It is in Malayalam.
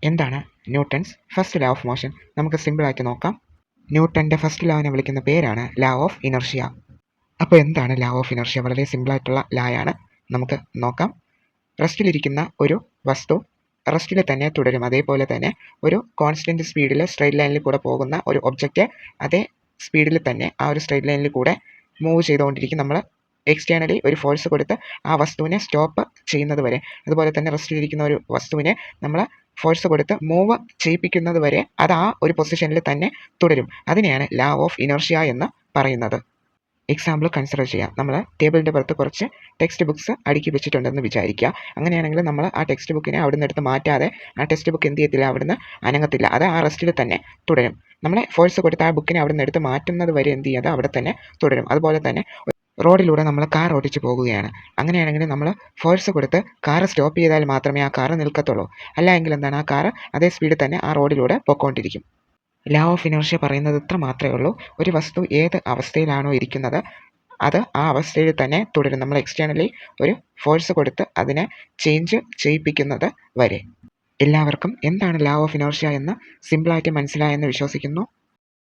എന്താണ് Newton's first law of motion? നമുക്ക് സിമ്പിളാക്കി നോക്കാം. ന്യൂട്ടൻ്റെ ഫസ്റ്റ് ലോവിനെ വിളിക്കുന്ന പേരാണ് ലോ ഓഫ് ഇനർഷ്യ. അപ്പോൾ എന്താണ് ലോ ഓഫ് ഇനർഷ്യ? വളരെ സിമ്പിളായിട്ടുള്ള ലായാണ്. നമുക്ക് നോക്കാം. റെസ്റ്റിലിരിക്കുന്ന ഒരു വസ്തു റെസ്റ്റിൽ തന്നെ തുടരും. അതേപോലെ തന്നെ ഒരു കോൺസ്റ്റൻറ്റ് സ്പീഡിൽ സ്ട്രെയിറ്റ് ലൈനിൽ കൂടെ പോകുന്ന ഒരു ഒബ്ജക്റ്റ് അതേ സ്പീഡിൽ തന്നെ ആ ഒരു സ്ട്രെയിറ്റ് ലൈനിൽ കൂടെ മൂവ് ചെയ്തുകൊണ്ടിരിക്കും. നമ്മൾ എക്സ്റ്റേണലി ഒരു ഫോഴ്സ് കൊടുത്ത് ആ വസ്തുവിനെ സ്റ്റോപ്പ് ചെയ്യുന്നത് വരെ, അതുപോലെ തന്നെ റെസ്റ്റിലിരിക്കുന്ന ഒരു വസ്തുവിനെ നമ്മൾ ഫോഴ്സ് കൊടുത്ത് മൂവ് ചെയ്യിപ്പിക്കുന്നത് വരെ അത് ആ ഒരു പൊസിഷനിൽ തന്നെ തുടരും. അതിനെയാണ് ലോ ഓഫ് ഇനർഷ്യ എന്ന് പറയുന്നത്. എക്സാമ്പിൾ കൺസിഡർ ചെയ്യാം. നമ്മൾ ടേബിളിൻ്റെ പുറത്ത് കുറച്ച് ടെക്സ്റ്റ് ബുക്ക്സ് അടുക്കി വെച്ചിട്ടുണ്ടെന്ന് വിചാരിക്കുക. അങ്ങനെയാണെങ്കിൽ നമ്മൾ ആ ടെക്സ്റ്റ് ബുക്കിനെ അവിടെ നിന്ന് എടുത്ത് മാറ്റാതെ ആ ടെക്സ്റ്റ് ബുക്ക് എന്ത് ചെയ്യത്തില്ല, അവിടെ നിന്ന് അനങ്ങത്തില്ല. അത് ആ റെസ്റ്റിൽ തന്നെ തുടരും. നമ്മളെ ഫോഴ്സ് കൊടുത്ത് ആ ബുക്കിനെ അവിടെ നിന്ന് എടുത്ത് മാറ്റുന്നത് വരെ എന്ത് ചെയ്യാതെ അവിടെ തന്നെ തുടരും. അതുപോലെ തന്നെ റോഡിലൂടെ നമ്മൾ കാർ ഓടിച്ച് പോകുകയാണ്. അങ്ങനെയാണെങ്കിൽ നമ്മൾ ഫോഴ്സ് കൊടുത്ത് കാർ സ്റ്റോപ്പ് ചെയ്താൽ മാത്രമേ ആ കാർ നിൽക്കത്തുള്ളൂ. അല്ല എങ്കിൽ എന്താണ്, ആ കാർ അതേ സ്പീഡിൽ തന്നെ ആ റോഡിലൂടെ പൊയ്ക്കൊണ്ടിരിക്കും. ലോ ഓഫ് ഇനർഷ്യ പറയുന്നത് ഇത്ര മാത്രമേ ഉള്ളൂ. ഒരു വസ്തു ഏത് അവസ്ഥയിലാണോ ഇരിക്കുന്നത് അത് ആ അവസ്ഥയിൽ തന്നെ തുടരും. നമ്മൾ എക്സ്റ്റേണലി ഒരു ഫോഴ്സ് കൊടുത്ത് അതിനെ ചേഞ്ച് ചെയ്യിപ്പിക്കുന്നത് വരെ. എല്ലാവർക്കും എന്താണ് ലോ ഓഫ് ഇനർഷ്യ എന്ന് സിമ്പിളായിട്ട് മനസ്സിലായെന്ന് വിശ്വസിക്കുന്നു.